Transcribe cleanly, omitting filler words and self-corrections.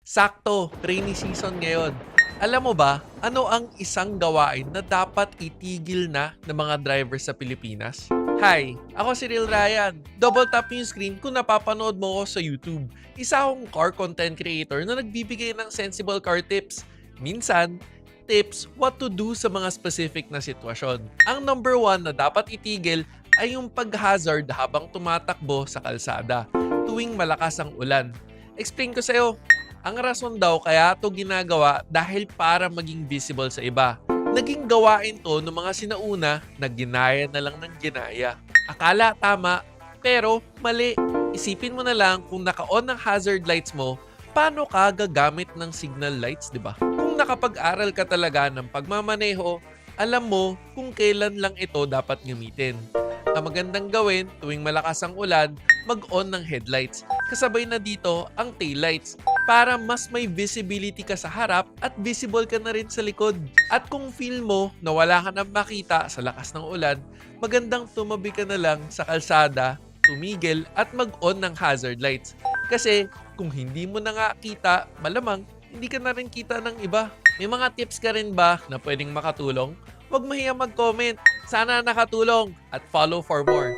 Sakto, rainy season ngayon. Alam mo ba, ano ang isang gawain na dapat itigil na ng mga driver sa Pilipinas? Hi, ako si Real Ryan. Double tap yung screen kung napapanood mo ko sa YouTube. Isa akong car content creator na nagbibigay ng sensible car tips. Minsan, tips what to do sa mga specific na sitwasyon. Ang number one na dapat itigil ay yung pag-hazard habang tumatakbo sa kalsada tuwing malakas ang ulan. Explain ko sa'yo. Ang rason daw kaya ito ginagawa dahil para maging visible sa iba. Naging gawain to ng mga sinauna na ginaya na lang ng ginaya. Akala tama, pero mali. Isipin mo na lang kung naka-on ang hazard lights mo, paano ka gagamit ng signal lights, di ba? Kung nakapag-aral ka talaga ng pagmamaneho, alam mo kung kailan lang ito dapat gamitin. Ang magandang gawin tuwing malakas ang ulan, mag-on ng headlights. Kasabay na dito ang taillights para mas may visibility ka sa harap at visible ka na rin sa likod. At kung feel mo na wala ka nang makita sa lakas ng ulan, magandang tumabi ka na lang sa kalsada, tumigil at mag-on ng hazard lights. Kasi kung hindi mo na nga kita, malamang hindi ka na rin kita ng iba. May mga tips ka rin ba na pwedeng makatulong? Huwag mahiya mag-comment. Sana nakatulong at follow for more.